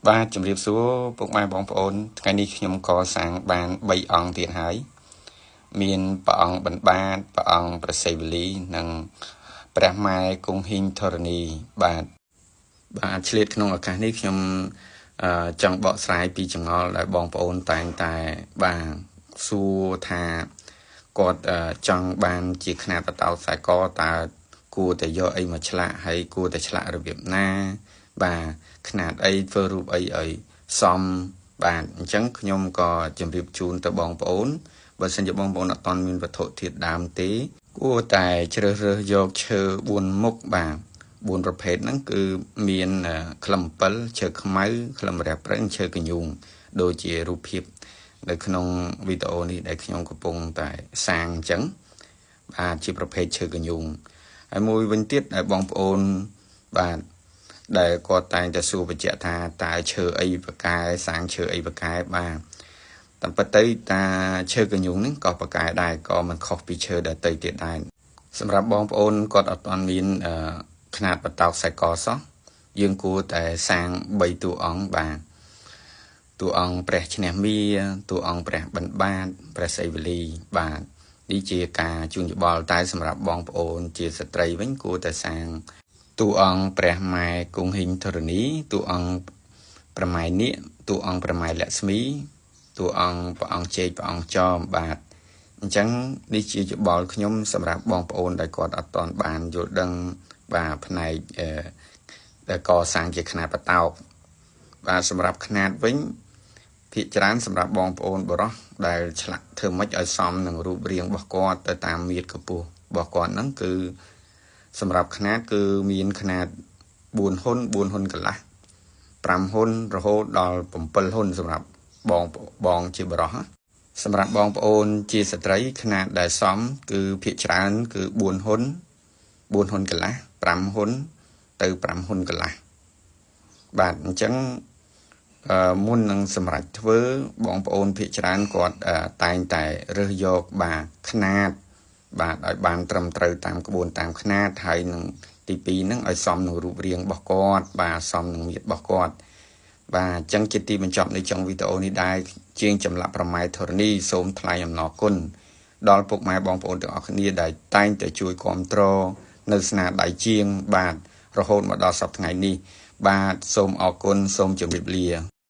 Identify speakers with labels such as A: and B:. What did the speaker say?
A: បាទជំរាបសួរពុកម៉ែបងប្អូនថ្ងៃនេះខ្ញុំកសាងបាន3អង្គទៀតហើយមានព្រះអង្គបណ្បាទព្រះអង្គប្រសិទ្ធវលីនិងព្រះម៉ែគង់ហ៊ីងធរណីបាទឆ្លៀតក្នុងឱកាសនេះខ្ញុំចង់បកស្រាយពីចម្ងល់ដែលបងប្អូនតែងតែបាទសួរថាគាត់ចង់បានជាខ្នាតបតោខ្សែកតើគួរតែយកអីមកឆ្លាក់ហើយគួរតែឆ្លាក់របៀបណាបាទខ្នាតអីធ្វើរូបអីឲ្យសមបាទអញ្ចឹងខ្ញុំក៏ជម្រាបជូនទៅបងប្អូនបើសិនជាបងប្អូនអត់ទាន់មានវត្ថុធាតុដើមទេគួរតែជ្រើសរើសយកឈើ4មុខបាទ4ប្រភេទហ្នឹងគឺមានក្លឹម7ឈើខ្មៅក្លឹមរះព្រឹងឈើកញ្ញូងដូចជារូបភាពនៅក្នុងវីដេអូនេះដែលខ្ញុំកំពុងតែសាងអញ្ចឹងបាទជាប្រភេទឈើកញ្ញូងហើយមួយវិញទៀតដែលបងប្អូនបាទដែលគាត់តែងតែសួរបញ្ជាក់ថាតើឈើអីបកែសាងឈើអីបកែបាទតាមពិតទៅតាឈើកញ្ញូងនេះក៏បកែដែរក៏មិនខុសពីឈើដទៃទៀតដែរសម្រាប់បងប្អូនគាត់អត់ទាន់មានខ្នាតបតោខ្សែកសោះយើងគួរតែសាង3តួអង្គបាទតួអង្គព្រះឈ្នះមាតួអង្គព្រះបណ្បាទព្រះសីវលីបាទនេះជាការជូនយោបល់តែសម្រាប់បងប្អូនជាស្ត្រីវិញគួរតែសាងតួអង្គព្រះម៉ែគង់ហ៊ីងធរណីតួអង្គព្រះម៉ែនាគតួអង្គព្រះម៉ែលក្ស្មីតួអង្គព្រះអង្គជេកព្រះអង្គចោមបាទអញ្ចឹងនេះជាយោបល់ខ្ញុំសម្រាប់បងប្អូនដែលគាត់អត់ទាន់បានយល់ដឹងបាទផ្នែកដែលកសាងជាខ្នាតបតោកបាទសម្រាប់ខ្នាតវិញភាគច្រើនសម្រាប់បងប្អូនបរោះដែលឆ្លាក់ធ្វើម៉េចឲ្យសមនឹងរូបរាងរបស់គាត់ទៅតាមមាត្រកម្ពស់របស់គាត់ហ្នឹងគឺសម្រាប់ខ្នាតគឺមានខ្នាត4ហ៊ុន4ហ៊ុនកន្លះ5ហ៊ុនរហូតដល់7ហ៊ុនសម្រាប់បងជាបរោះសម្រាប់បងប្អូនជាស្ត្រីខ្នាតដែលសមគឺភាគច្រើនគឺ4ហ៊ុនកន្លះ5ហ៊ុនទៅ5ហ៊ុនកន្លះបាទអញ្ចឹងមុននឹងសម្រាប់ធ្វើបងប្អូនភាគច្រើនគាត់តែងតែរើសយកបាទខ្នាតបាទឲ្យបានត្រឹមត្រូវតាមក្បួនតាមខ្នាតហើយនឹងទី2ហ្នឹងឲ្យសមនឹងរូបរាងរបស់គាត់បាទសមនឹងមាត្ររបស់គាត់បាទអញ្ចឹងជាទីបញ្ចប់នៃចុងវីដេអូនេះដែរជាងចម្លាក់ប្រម៉ែធរណីសូមថ្លែងអំណរគុណដល់ពុកម៉ែបងប្អូនទាំងអស់គ្នាដែលតែងតែជួយគាំទ្រនៅស្នាដៃជាងបាទរហូតមកដល់សប្តាហ៍ថ្ងៃនេះបាទសូមអរគុណសូមជម្រាបលា